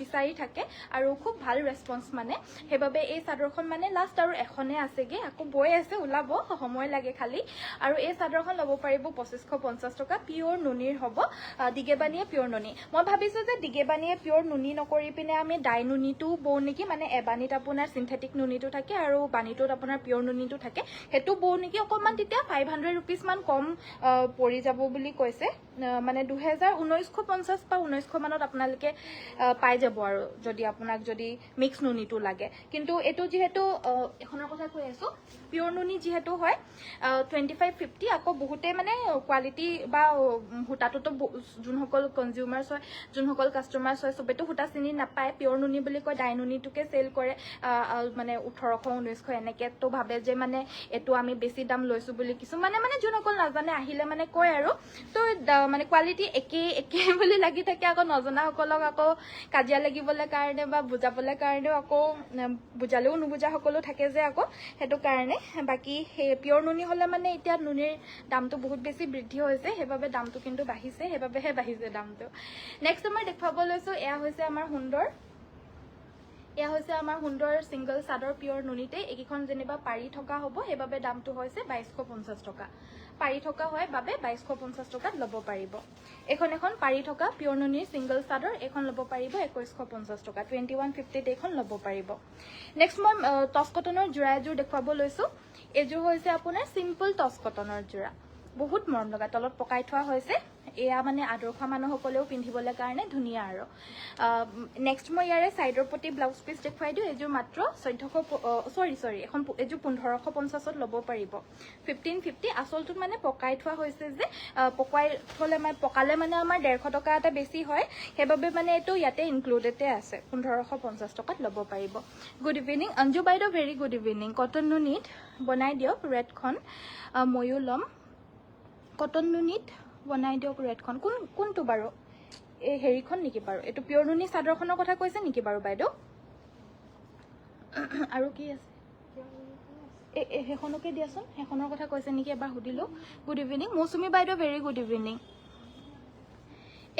বিচাৰি থাকে আৰু খুব ভাল ৰেসপন্স মানে হেবাবে এই চাদৰখন মানে লাষ্ট আৰু এখনে আছেগে আকৌ বৈ আছে উলাব সময় লাগে খালি আৰু এই চাদৰখন ল'ব পাৰিব 2550 টকা পিওৰ নুনিৰ হ'ব দিগেবানিয়ে পিওৰ নুনি মই ভাবিছো যে দিগেবানিয়ে পিওৰ নুনি নকৰি পিনে আমি ডাই নুনিটো বৌ নেকি মানে এবানিত আপোনাৰ সিনথেটিক নুনিটো থাকে আৰু বানিটোত আপোনাৰ পিওর নুনিটো থাকে হেতু বৌ নেকি অকমান তেতিয়া 500 रुपीस মান কম পৰি যাব বুলি মানে 1950 বা 1900 মানত আপোনালোকে পাই যাব আৰু যদি আপোনাক যদি মিক্স নুনিটো লাগে কিন্তু এটো যেহেতু এখনৰ কথা কৈ আছো পিওৰ নুনি যেহেতু হয় 2550 আকৌ বহুতে মানে কোৱালিটি বা হুটাটো যোনসকল কনজিউমাৰছ হয় যোনসকল কাস্টমাৰছ হয় সবেতো হুটা চিনি নাপায় পিওৰ নুনি বুলি কয় ডাই নুনিটোকে সেল কৰে মানে 1800 1900 এনেকে তো ভাবে যে মানে এটো আমি বেছি দাম লৈছো বুলি কিছু মানে যোনসকল নাজানে আহিলে মানে কয় আৰু তো মানে কোৱালিটি একে বুলি লাগি থাকে আকৌ নজনা সকলক আকৌ কাজিয়া লাগিবলৈ কাৰণে বা বুজাবলৈ কাৰণে আকৌ বুজালেও নুবুজা সকলো থাকে যে আকৌ হেতু কাৰণে বাকি পিওৰ নুনি হলে মানে এতিয়া নুনিৰ দামটো বহুত বেছি বৃদ্ধি হৈছে হেবাবে দামটো কিন্তু বাঢ়িছে হেবাবেহে বাঢ়িছে দামটো নেক্সট মই দেখাব লৈছো এয়া হৈছে আমাৰ সুন্দৰ সিঙ্গল চাদৰ পিওৰ নুনিতে একিখন যেনিবা পাৰি থকা হ'ব হেবাবে দামটো হৈছে 2250 টকা পাৰি থকা হয় বাবে 2250 টকাত ল'ব পাৰিব এখন পাৰি থকা পিওৰ নুনিৰ সিঙ্গল চাদৰ এখন ল'ব পাৰিব 2150 টকা 2150 তে এখন ল'ব পাৰিব নেক্সট মই টস কটনৰ জোৰা এযোৰ দেখুৱাব লৈছো এযোৰ হৈছে আপোনাৰ সিম্পল টস কটনৰ জোৰা বহুত মৰম লগা তলত পকাই থোৱা হৈছে এয়া মানে আদৰ্শ মানুহসকলেও পিন্ধিবলৈ কাৰণে ধুনীয়া আৰু নেক্সট মই ইয়াৰে চাইডৰ প্ৰতি ব্লাউজ পিচ দেখুৱাই দিওঁ এযোৰ মাত্ৰ 1400 এখন এযোৰ 1550ত ল'ব পাৰিব 1550 আচলটোত মানে পকাই থোৱা হৈছে যে পকাই থলে মানে পকালে মানে আমাৰ 150 টকা এটা বেছি হয় সেইবাবে মানে এইটো ইয়াতে ইনক্লুডেডে আছে 1550 টকাত ল'ব পাৰিব গুড ইভিনিং অঞ্জু বাইদেউ ভেৰি গুড ইভিনিং কটন নুনিত বনাই দিয়ক ৰেডখন ময়ো ল'ম কটন নুনিত বনাই দিয়ক ৰেডখন কোনটো বাৰু এই হেৰিখন নেকি বাৰু এইটো পিয়ৰ নুনি চাদৰখনৰ কথা কৈছে নেকি বাৰু বাইদেউ আৰু কি আছে সেইখনকে দিয়াচোন সেইখনৰ কথা কৈছে নেকি এবাৰ সুধিলো গুড ইভিনিং মৌচুমী বাইদেউ ভেৰি গুড ইভিনিং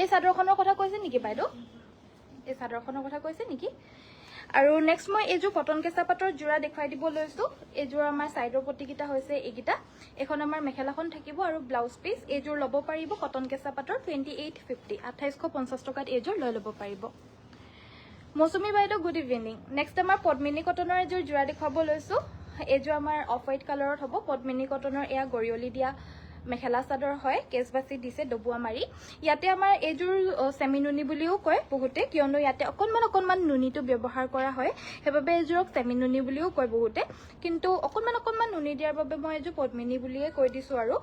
এই চাদৰখনৰ কথা কৈছে নেকি বাইদেউ এই চাদৰখনৰ কথা কৈছে নেকি আৰু নেক্সট মই এইযোৰ কটন কেঁচা পাটৰ জোৰা দেখুৱাই দিব লৈছো এইযোৰ আমাৰ সাইডৰ পটিকিটা হৈছে এইগিটা এখন আমাৰ মেখেলাখন থাকিব আৰু ব্লাউজ পিচ এইযোৰ ল'ব পাৰিব কটন কেঁচা পাটৰ 2850 2850 টকাত এইযোৰ লৈ ল'ব পাৰিব মৌচুমী বাইদেউ গুড ইভিনিং নেক্সট আমাৰ পদ্মিনী কটনৰ এইযোৰ জোৰা দেখুৱাব লৈছো এইযোৰ আমাৰ অফ হোৱাইট কালাৰত হ'ব পদ্মিনী কটনৰ এয়া গৰিয়লি দিয়া মেখেলা চাদৰ হয় কেছ বাছি দিছে ডবুৱা মাৰি ইয়াতে আমাৰ এইযোৰ সেমি নুনি বুলিও কয় বহুতে কিয়নো ইয়াতে অকনমান নুনিটো ব্যৱহাৰ কৰা হয় হেবাবে এইযোৰক সেমি নুনি বুলিও কয় বহুতে কিন্তু অকনমান নুনি দিয়াৰ বাবে মই এইযোৰ পদ্মিনী বুলিয়ে কৈ দিছো আৰু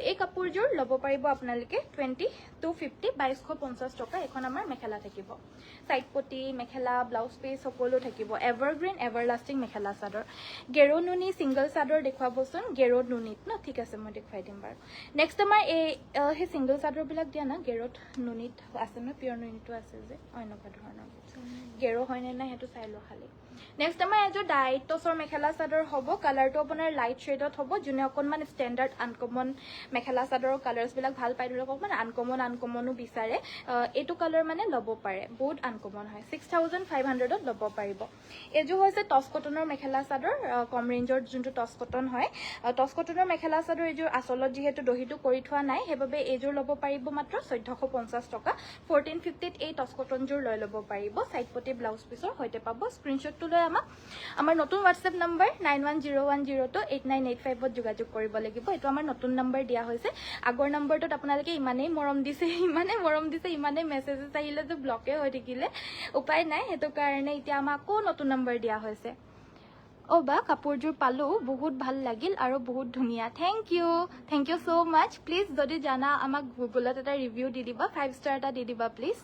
এই কাপোৰযোৰ ল'ব পাৰিব আপোনালোকে 2250 2250 টকা এখন আমাৰ মেখেলা থাকিব সাইড পটি মেখেলা ব্লাউজ পিচ সকলো থাকিব এভাৰগ্ৰীন এভাৰলাষ্টিং মেখেলা চাদৰ গেৰো নুনি সিংগল চাদৰ দেখুৱাবচোন গেৰো নুনিত ন ঠিক আছে মই দেখুৱাই দিম বাৰু নেক্সট আমাৰ এই সিংগল চাদৰ বিলাক দিয়া না গেৰোত নুনিত আছে ন পিয়ৰ নুনিটো আছে যে অন্যকা ধৰণৰ গেৰো হয় নে নাই হেতু চাই লো খালি নেক্সট আমাৰ এযোৰ ডাইট টছৰ মেখেলা চাদৰ হ'ব কালাৰটো আপোনাৰ লাইট শেডত হ'ব যোনে অকনমান ষ্টেণ্ডাৰ্ড আনকমন মেখেলা চাদৰৰ কালাৰ্ছ বিলাক ভাল পাই ধৰক অকমান আনকমনো বিচাৰে এইটো কালাৰ মানে ল'ব পাৰে বহুত আনকমন হয় 6500ত ল'ব পাৰিব এযোৰ হৈছে টছ কটনৰ মেখেলা চাদৰ কম ৰেঞ্জৰ যোনটো টছ কটন হয় টছ কটনৰ মেখেলা চাদৰ এযোৰ আচলত যিহেতু দহিটো কৰি থোৱা নাই হেবাবে এইযোৰ ল'ব পাৰিব মাত্ৰ 1450 টকা 1450ত এই টছ কটনযোৰ লৈ ল'ব পাৰিব সাইড পটি ব্লাউজ পিচৰ হৈতে পাব স্ক্ৰিনশ্বটটো লৈ আমাৰ নতুন WhatsApp নম্বৰ 9101028985ত যোগাযোগ কৰিব লাগিব এটো আমাৰ নতুন নম্বৰ দিয়া হৈছে আগৰ নম্বৰটোত আপোনালোকে ইমানেই মৰম দিছে ইমানেই মেছেজেছ আহিলে যে ব্লকে হৈ থাকিলে উপায় নাই হেতু কাৰণে এতিয়া আমাকো নতুন নম্বৰ দিয়া হৈছে বা কাপোৰযোৰ পালো বহুত ভাল লাগিল আৰু বহুত ধুনিয়া thank you so much please যদি জানা আমাক গুগলত এটা ৰিভিউ দি দিবা 5 ষ্টাৰ এটা দি দিবা please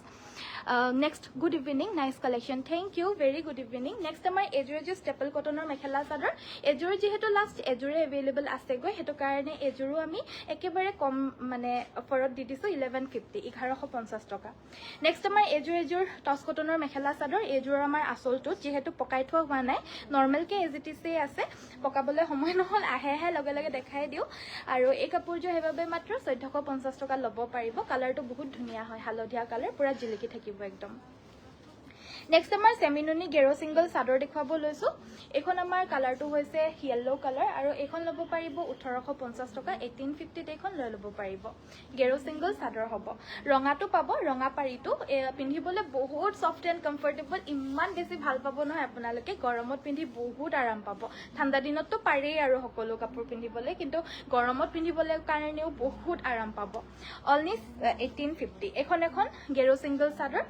next good evening nice collection thank you very good evening next আমাৰ এযোৰ ষ্টেপল কটনৰ মেখেলা চাদৰ এযোৰ যেহেতু লাষ্ট এযোৰে এভেইলেবল আছে গৈ হেতু কাৰণে এযোৰো আমি একেবাৰে কম মানে অফাৰত দি দিছো 1150 টকা নেক্সট আমাৰ এযোৰ টছ কটনৰ মেখেলা চাদৰ এযোৰ আমাৰ আচলটো যেহেতু পকাই থোৱা হোৱা নাই নৰ্মেলকে এজিটিছে আছে পকাবলৈ সময় নহল আহে লগে দেখাই দিও আৰু এই কাপোৰযোৰ হেবাবে মাত্ৰ 1450 টকা ল'ব পাৰিব কালাৰটো বহুত ধুনীয়া হয় হালধীয়া কালাৰ পুৰা জিলিকি থাকিব একদম নেক্সট আমাৰ সেমিনুনি গেৰো সিঙ্গল চাদৰ দেখুৱাব লৈছো এখন আমাৰ কালাৰটো হৈছে ইয়েলো কালাৰ আৰু এখন ল'ব পাৰিব 1850 টকা 1850 এখন লৈ ল'ব পাৰিব গেৰো সিঙ্গল চাদৰ হ'ব ৰঙাটো পাব ৰঙা পাৰিটো পিন্ধিবলৈ বহুত সফট এন্ড কমফৰ্টেবল ইমান বেছি ভাল পাব নহয় আপোনালোকে গৰমত পিন্ধি বহুত আৰাম পাব ঠাণ্ডা দিনতটো পাৰেই আৰু সকলো কাপোৰ পিন্ধিবলৈ কিন্তু গৰমত পিন্ধিবলৈ কাৰণেও বহুত আৰাম পাব অনলি 1850 এখন গেৰো সিঙ্গল চাদৰ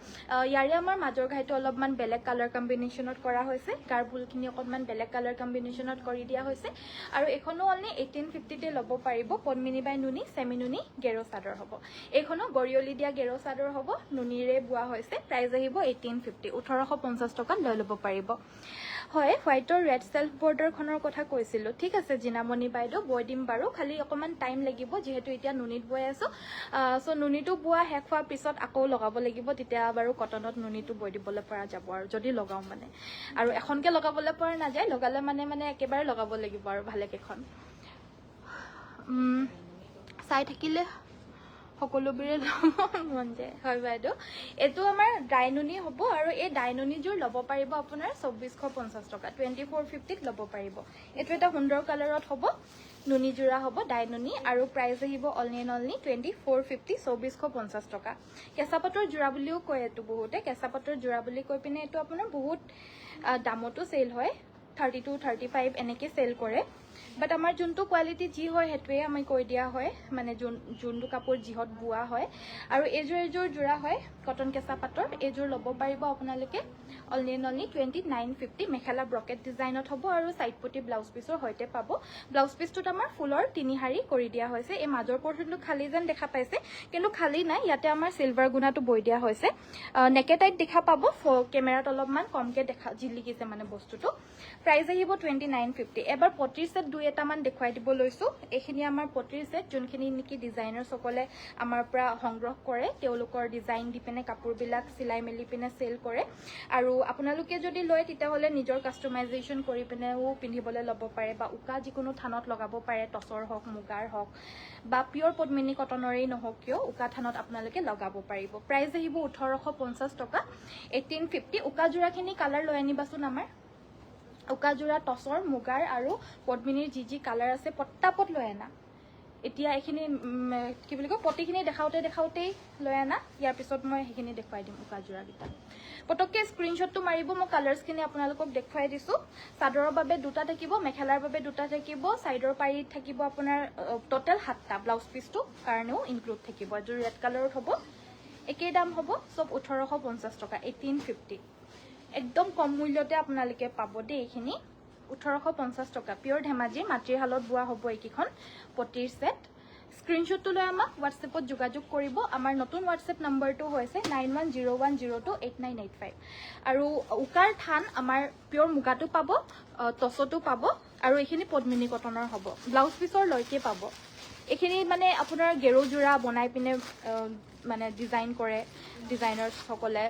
ইয়াৰে আমাৰ মাজৰ ঘাইটো অলপমান বেলেগ কালাৰ কম্বিনেশনত কৰা হৈছে গাৰবুলখিনি অকনমান বেলেগ কালাৰ কম্বিনেশনত কৰি দিয়া হৈছে আৰু এখনো অনলি 1850 তে ল'ব পাৰিব পদ্মিনী বাই নুনি সেমি নুনি গেৰো চাদৰ হ'ব এখনো গৰিয়লি দিয়া গেৰো চাদৰ হ'ব নুনিৰে বুৱা হৈছে প্ৰাইস আহিব 1850 1850 টকা লৈ ল'ব পাৰিব হয় হোৱাইটৰ ৰেড সেলফ বৰ্ডাৰ খনৰ কথা কৈছিলো ঠিক আছে জিনামণি বাইদেউ বৈ দিম বাৰু খালি অকমান টাইম লাগিব যেহেতু এতিয়া নুনিত বৈ আছো সো নুনিটো বুৱা শেষ হোৱাৰ পিছত আকৌ লগাব লাগিব তেতিয়া বাৰু কটনত নুনিটো বৈ দিবলৈ পৰা যাব আৰু যদি লগাও মানে আৰু এখনকে লগাবলৈ পৰা নাযায় লগালে মানে একেবাৰে লগাব লাগিব আৰু ভালে কেখন চাই থাকিলে সকলোবিৰে মন যায় হয় বাইদেউ এটো আমাৰ ডাইনুনি হ'ব আৰু এই ডাইনুনিযোৰ ল'ব পাৰিব আপোনাৰ 2450 টকা 2450 ত ল'ব পাৰিব এটো এটা সুন্দৰ কালাৰত হ'ব নুনি জোৰা হ'ব ডাইনুনি আৰু প্ৰাইস আহিব অনলি 2450 2450 টকা কেঁচাপাতৰ জোৰা বুলিও কয় এটো বহুতে কেঁচাপাতৰ জোৰা বুলি কৈ পিনে এটো আপোনাৰ বহুত দামতো সেল হয় 32 35 এনেকে সেল কৰে বাট আমাৰ যোনটো কোৱালিটি যি হয় সেইটোৱে আমি কৈ দিয়া হয় মানে যোনটো কাপোৰ যিহত বোৱা হয় আৰু এইযোৰ জোৰা হয় কটন কেঁচা পাটৰ এইযোৰ ল'ব পাৰিব আপোনালোকে অনলি 2950 মেখেলা ব্ৰকেট ডিজাইনত হ'ব আৰু সাইড পটি ব্লাউজ পিছৰ সৈতে পাব ব্লাউজ পিছটোত আমাৰ ফুলৰ তিনিহাৰী কৰি দিয়া হৈছে এই মাজৰ পৰ্চনটো খালি যেন দেখা পাইছে কিন্তু খালি নাই ইয়াতে আমাৰ সিলভাৰ গুণাটো বৈ দিয়া হৈছে নেকেটাইট দেখা পাব কেমেৰাত অলপমান কমকে দেখা জিলিকিছে মানে বস্তুটো প্ৰাইস আহিব 2950 এবাৰ পটিৰ সেট দুই এটামান দেখুৱাই দিব লৈছো এইখিনি আমাৰ পটিৰ সেট যোনখিনি নেকি ডিজাইনাৰ সকলে আমাৰ পৰা সংগ্ৰহ কৰে তেওঁলোকৰ ডিজাইন দি পিনে কাপোৰবিলাক চিলাই মেলি পিনে সেল কৰে আৰু আপোনালোকে যদি লয় তেতিয়াহলে নিজৰ কাস্টমাইজেশন কৰি পিনেও পিন্ধিবলৈ ল'ব পাৰে বা উকা যিকোনো থানত লগাব পাৰে টছৰ হওক মুগাৰ হওক বা পিয়ৰ পদ্মিনী কটনৰেই নহওক কিয় উকা থানত আপোনালোকে লগাব পাৰিব প্ৰাইস আহিব 1850 টকা 1850 উকা জোৰাখিনি কালাৰ লৈ আনিবাচোন আমাৰ উকাজোৰা টছৰ মুগাৰ আৰু পদ্মিনীৰ যি কালাৰ আছে পট্টাপট লৈ আনা এতিয়া এইখিনি কি বুলি কয় পটিখিনি দেখাওতেই লৈ আনা ইয়াৰ পিছত মই সেইখিনি দেখুৱাই দিম উকাজোৰা গিটা পটককে স্ক্ৰিনশ্বটটো মাৰিব মই কালাৰ্ছখিনি আপোনালোকক দেখুৱাই দিছো চাদৰৰ বাবে দুটা থাকিব মেখেলাৰ বাবে দুটা থাকিব সাইডৰ পাৰি থাকিব আপোনাৰ টোটাল 7টা ব্লাউজ পিছটো কাৰণেও ইনক্লুড থাকিব এযোৰ ৰেড কালাৰত হ'ব একেই দাম হ'ব সব 1850 টকা 1850 একদম কম মূল্যতে আপোনালোকে পাব দেই এইখিনি 1850 টকা পিয়ৰ ধেমাজি মাটিৰ হালত বোৱা হ'ব এইকিখন পটিৰ সেট স্ক্ৰিনশ্বটটো লৈ আমাক WhatsAppত যোগাযোগ কৰিব আমাৰ নতুন WhatsApp নম্বৰটো হৈছে 9101028985 আৰু উকাৰ থান আমাৰ পিয়ৰ মুগাটো পাব টছটো পাব আৰু এইখিনি পদ্মিনী কটনৰ হ'ব ব্লাউজ পিছৰ লৈকে পাব এইখিনি মানে আপোনাৰ গেৰো জোৰা বনাই পিনে মানে ডিজাইন কৰে ডিজাইনাৰ্ছ সকলে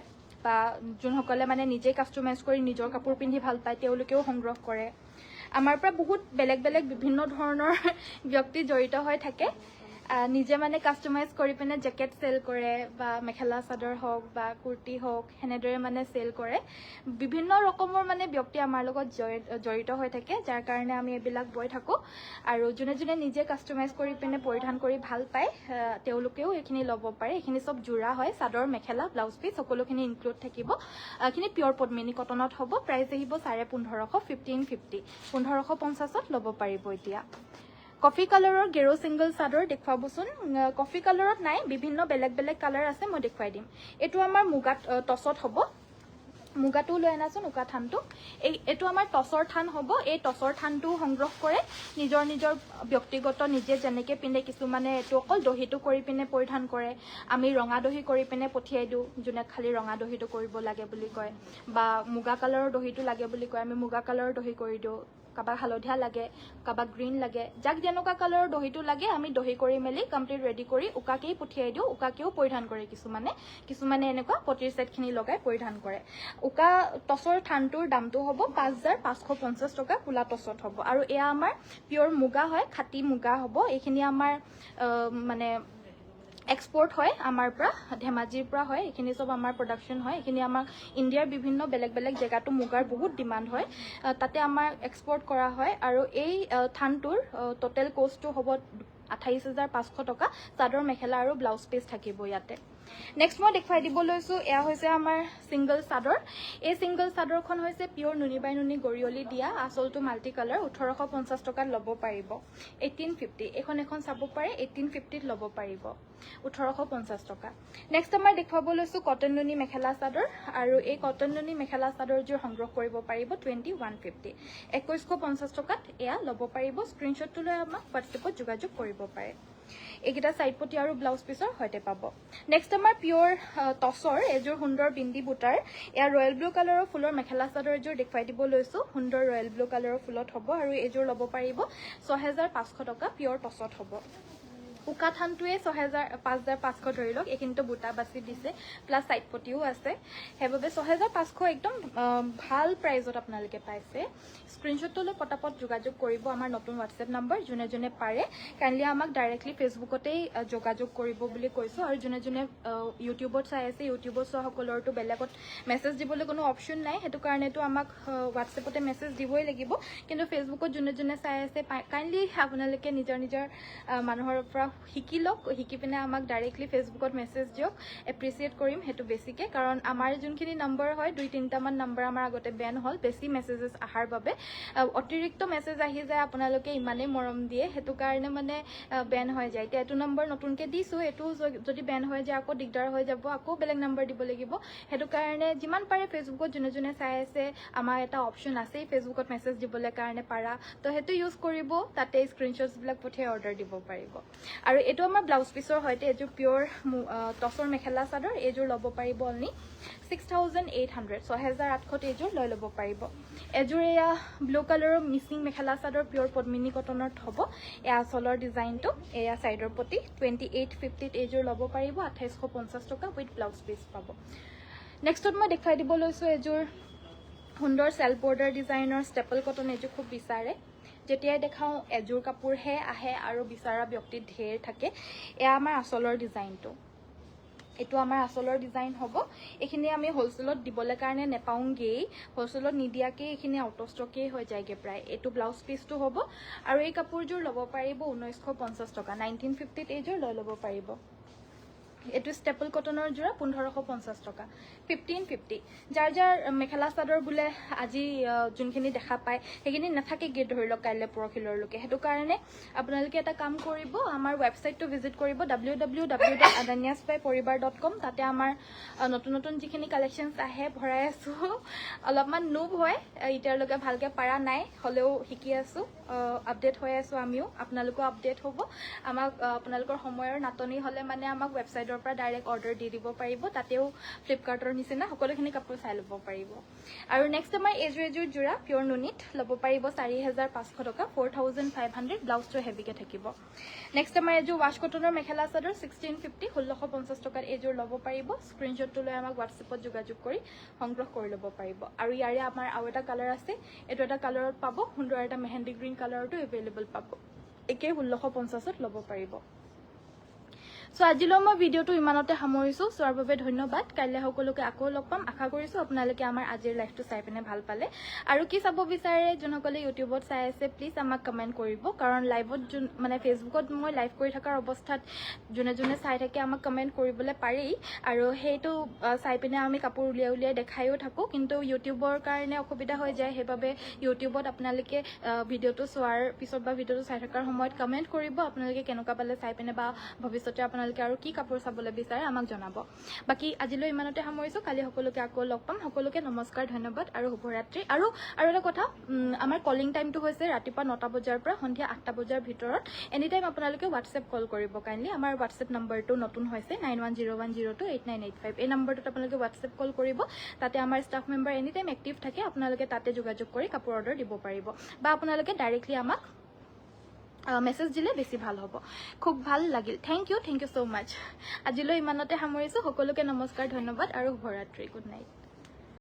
বা যোনসকলে মানে নিজে কাস্টমাইজ কৰি নিজৰ কাপোৰ পিন্ধি ভাল পায় তেওঁলোকেও সংগ্ৰহ কৰে আমাৰ পৰা বহুত বেলেগ বিভিন্ন ধৰণৰ ব্যক্তি জড়িত হৈ থাকে নিজে মানে কাস্টমাইজ কৰি পিনে জেকেট সেল কৰে বা মেখেলা চাদৰ হওক বা কুৰ্তি হওক হেনেদৰে মানে সেল কৰে বিভিন্ন ৰকমৰ মানে ব্যক্তি আমাৰ লগত জড়িত হৈ থাকে যাৰ কাৰণে আমি এবিলাক বৈ থাকো আৰু যোনে নিজে কাস্টমাইজ কৰি পিনে পৰিধান কৰি ভাল পায় তেওঁলোকেও এইখিনি ল'ব পাৰে এইখিনি সব জোৰা হয় চাদৰ মেখেলা ব্লাউজ পিস সকলোখিনি ইনক্লুড থাকিব এইখিনি পিয়ৰ পদ্মিনী কটনত হ'ব প্ৰাইস আহিব 1550 1550ত ল'ব পাৰিব এতিয়া কফি কালাৰৰ গেৰো সিঙ্গল চাদৰ দেখুৱাবচোন কফি কালাৰত নাই বিভিন্ন বেলেগ কালাৰ আছে মই দেখুৱাই দিম এটো আমাৰ মুগাত টছত হ'ব মুগাটো লৈ আনাচোন উকা থানটো এটো আমাৰ টছৰ থান হ'ব এই টছৰ থানটো সংগ্ৰহ কৰে নিজৰ ব্যক্তিগত নিজে যেনেকে পিনে কিছু মানে এটো অকল দহিটো কৰি পিনে পৰিধান কৰে আমি ৰঙা দহি কৰি পিনে পঠিয়াই দিও যোনে খালি ৰঙা দহিটো কৰিব লাগে বুলি কয় বা মুগা কালাৰৰ দহিটো লাগে বুলি কয় আমি মুগা কালাৰৰ দহি কৰি দিও কাবাক হালধীয়া লাগে কাবাক গ্ৰীণ লাগে যাক যেনেকুৱা কালাৰৰ দহিটো লাগে আমি দহি কৰি মেলি কমপ্লিট ৰেডি কৰি উকাকেই পঠিয়াই দিও উকাকেও পৰিধান কৰে কিছুমানে এনেকুৱা পটিৰ সেটখিনি লগাই পৰিধান কৰে উকা টছৰ থানটোৰ দামটো হ'ব 5550 টকা কুলা টছত হ'ব আৰু এয়া আমাৰ পিয়ৰ মুগা হয় খাটি মুগা হ'ব এইখিনি আমাৰ মানে এক্সপোৰ্ট হয় আমাৰ পৰা ধেমাজিৰ পৰা হয় এইখিনি সব আমাৰ প্ৰডাকশন হয় এইখিনি আমাৰ ইণ্ডিয়াৰ বিভিন্ন বেলেগ জেগাটো মুগাৰ বহুত ডিমান্ড হয় তাতে আমাৰ এক্সপোৰ্ট কৰা হয় আৰু এই থানটোৰ টোটাল কষ্টটো হ'ব 28500 টকা চাদৰ মেখেলা আৰু ব্লাউজ পিস থাকিব ইয়াতে নেক্সট মই দেখুৱাই দিব লৈছো এয়া হৈছে আমাৰ সিঙ্গল চাদৰ এই সিঙ্গল চাদৰখন হৈছে পিয়ৰ নুনি বাই নুনি গৰিয়লি দিয়া আসলটো মাল্টি কালাৰ 1850 টকাত ল'ব পাৰিব 1850 এখন চাব পাৰে 1850 ত ল'ব পাৰিব 1850 টকা নেক্সট আমাৰ দেখুৱাব লৈছো কটন নুনি মেখেলা চাদৰ আৰু এই কটন নুনি মেখেলা চাদৰযোৰ সংগ্ৰহ কৰিব পাৰিব 2150 2150 টকাত এয়া ল'ব পাৰিব স্ক্ৰিনশ্বটটো লৈ আমাক WhatsAppত যোগাযোগ কৰিব পাৰে এইকেইটা সাইড পটি আৰু ব্লাউজ পিছৰ হৈতে পাব নেক্সট আমাৰ পিয়ৰ টছৰ এযোৰ সুন্দৰ বিন্দি বুটাৰ এয়া ৰয়েল ব্লু কালাৰৰ ফুলৰ মেখেলা চাদৰ এযোৰ দেখুৱাই দিব লৈছো সুন্দৰ ৰয়েল ব্লু কালাৰৰ ফুলত হ'ব আৰু এযোৰ ল'ব পাৰিব 6500 টকা পিয়ৰ টছত হ'ব উকা থানটোৱে 5500 ধৰি লওক এইখিনিতো বুটা বাছি দিছে প্লাস সাইড পটিও আছে হেববে 6500 একদম ভাল প্ৰাইজত আপোনালোকে পাইছে স্ক্ৰিনশ্বটটো লৈ পটাপট যোগাযোগ কৰিব আমাৰ নতুন WhatsApp নম্বৰ যোনে পাৰে কাইন্ডলি আমাক ডাইৰেক্টলি ফেসবুকতেই যোগাযোগ কৰিব বুলি কৈছো আৰু যোনে ইউটিউবত চাই আছে ইউটিউবত চোৱা সকলৰটো বেলেগত মেছেজ দিবলৈ কোনো অপচন নাই হেতু কাৰণেটো আমাক WhatsAppতে মেছেজ দিবই লাগিব কিন্তু ফেসবুকত যোনে চাই আছে কাইন্ডলি আপোনালোকে নিজৰ মানুহৰ পৰা শিকি লওক শিকি পিনে আমাক ডাইৰেক্টলি ফেচবুকত মেছেজ দিয়ক এপ্ৰিচিয়েট কৰিম সেইটো বেছিকৈ কাৰণ আমাৰ যোনখিনি নম্বৰ হয় 2-3টামান নম্বৰ আমাৰ আগতে বেন হ'ল বেছি মেছেজেছ অহাৰ বাবে অতিৰিক্ত মেছেজ আহি যায় আপোনালোকে ইমানেই মৰম দিয়ে সেইটো কাৰণে মানে বেন হৈ যায় এতিয়া এইটো নম্বৰ নতুনকৈ দিছোঁ এইটো যদি বেন হৈ যায় আকৌ দিগদাৰ হৈ যাব আকৌ বেলেগ নম্বৰ দিব লাগিব সেইটো কাৰণে যিমান পাৰে ফেচবুকত যোনে যোনে চাই আছে আমাৰ এটা অপশ্যন আছেই ফেচবুকত মেছেজ দিবলৈ কাৰণে পাৰা তো সেইটো ইউজ কৰিব তাতে স্ক্ৰীনশ্বটছবিলাক পঠিয়াই অৰ্ডাৰ দিব পাৰিব আৰু এইটো আমাৰ ব্লাউজ পিচৰ সৈতে এইযোৰ পিয়'ৰ টচৰ মেখেলা চাদৰ এইযোৰ ল'ব পাৰিব অনলি 6,800 6,800 এইযোৰ লৈ ল'ব পাৰিব এযোৰ এয়া ব্লু কালাৰৰ মিচিং মেখেলা চাদৰ পিয়'ৰ পদ্মিনী কটনত হ'ব এয়া আচলৰ ডিজাইনটো এয়া ছাইডৰ প্ৰতি 2850 এইযোৰ ল'ব পাৰিব 2850 টকা উইথ ব্লাউজ পিচ পাব নেক্সটত মই দেখুৱাই দিব লৈছোঁ এযোৰ সুন্দৰ চেল্ফ বৰ্ডাৰ ডিজাইনৰ ষ্টেপল কটন এযোৰ খুব বিচাৰে যেতিয়াই দেখাওঁ এযোৰ কাপোৰহে আহে আৰু বিচাৰা ব্যক্তি ঢেৰ থাকে এয়া আমাৰ আচলৰ ডিজাইনটো এইটো আমাৰ আচলৰ ডিজাইন হ'ব এইখিনি আমি হোলচেলত দিবলৈ কাৰণে নেপাওঁগেই হোলচেলত নিদিয়াকৈ এইখিনি আউট অফ ষ্টকেই হৈ যায়গৈ প্ৰায় এইটো ব্লাউজ পিচটো হ'ব আৰু এই কাপোৰযোৰ ল'ব পাৰিব 1950 টকা 1950 এইযোৰ লৈ ল'ব পাৰিব এইটো ষ্টেপল কটনৰ যোৰা 1550 টকা 1550 যাৰ যাৰ মেখেলা চাদৰ বোলে আজি যোনখিনি দেখা পায় সেইখিনি নাথাকেগৈ ধৰি লওক কাইলৈ পৰহিলৈকে সেইটো কাৰণে আপোনালোকে এটা কাম কৰিব আমাৰ ৱেবছাইটটো ভিজিট কৰিব www.adanyasbyporibar.com তাতে আমাৰ নতুন নতুন যিখিনি কালেকশ্যনছ আহে ভৰাই আছোঁ অলপমান নুব হয় এতিয়ালৈকে ভালকৈ পাৰা নাই হ'লেও শিকি আছোঁ আপডেট হৈ আছোঁ আমিও আপোনালোকো আপডেট হ'ব আমাক আপোনালোকৰ সময়ৰ নাটনি হ'লে মানে আমাক ৱেবছাইটৰ পৰা ডাইৰেক্ট অৰ্ডাৰ দি দিব পাৰিব তাতেও ফ্লিপকাৰ্টৰ নিচিনা সকলোখিনি কাপোৰ চাই ল'ব পাৰিব আৰু নেক্সট আমাৰ এযোৰ যোৰা পিয়'ৰ নুনিত ল'ব পাৰিব 4,500 টকা 4,500 ব্লাউজটো হেভিকৈ থাকিব নেক্সট আমাৰ এযোৰ ৱাছ কটনৰ মেখেলা চাদৰ 1650 1650 টকাত এইযোৰ ল'ব পাৰিব স্ক্ৰীনশ্বটটো লৈ আমাক হোৱাটছএপত যোগাযোগ কৰি সংগ্ৰহ কৰি ল'ব পাৰিব আৰু ইয়াৰে আমাৰ আৰু এটা কালাৰ আছে এইটো এটা কালাৰত পাব সুন্দৰ এটা মেহেন্দি গ্ৰীণ কালাৰটো এভেইলেবল পাব একে 1650ত ল'ব পাৰিব সো আজিলৈ মই ভিডিঅ'টো ইমানতে সামৰিছোঁ চোৱাৰ বাবে ধন্যবাদ কাইলৈ সকলোকে আকৌ লগ পাম আশা কৰিছোঁ আপোনালোকে আমাৰ আজিৰ লাইভটো চাই পিনে ভাল পালে আৰু কি চাব বিচাৰে যোনসকলে ইউটিউবত চাই আছে প্লিজ আমাক কমেণ্ট কৰিব কাৰণ লাইভত মানে ফেচবুকত মই লাইভ কৰি থকাৰ অৱস্থাত যোনে যোনে চাই থাকে আমাক কমেণ্ট কৰিবলৈ পাৰেই আৰু সেইটো চাই পিনে আমি কাপোৰ উলিয়াই দেখাইও থাকোঁ কিন্তু ইউটিউবৰ কাৰণে অসুবিধা হৈ যায় সেইবাবে ইউটিউবত আপোনালোকে ভিডিঅ'টো চোৱাৰ পিছত বা ভিডিঅ'টো চাই থকাৰ সময়ত কমেণ্ট কৰিব আপোনালোকে কেনেকুৱা পালে চাই পিনে বা ভৱিষ্যতে আপোনালোকে আৰু কি কাপোৰ চাবলৈ বিচাৰে আমাক জনাব বাকি আজিলৈ ইমানতে সামৰিছোঁ কালি সকলোকে আকৌ লগ পাম সকলোকে নমস্কাৰ ধন্যবাদ আৰু শুভৰাত্ৰি আৰু এটা কথা আমাৰ কলিং টাইমটো হৈছে ৰাতিপুৱা 9টা বজাৰ পৰা সন্ধিয়া 8টা বজাৰ ভিতৰত এনি টাইম আপোনালোকে হোৱাটছএপ কল কৰিব কাইণ্ডলি আমাৰ হোৱাটছএপ নম্বৰটো নতুন হৈছে 9101028985 এই নম্বৰটোত আপোনালোকে হোৱাটছএপ কল কৰিব তাতে আমাৰ staff member any time active থাকে আপোনালোকে তাতে যোগাযোগ কৰি কাপোৰ অৰ্ডাৰ দিব পাৰিব বা আপোনালোকে ডাইৰেক্টলি আমাক মেছেজ দিলে বেছি ভাল হ'ব খুব ভাল লাগিল থেংক ইউ ছ' মাছ আজিলৈ ইমানতে সামৰিছোঁ সকলোকে নমস্কাৰ ধন্যবাদ আৰু শুভৰাত্ৰি গুড নাইট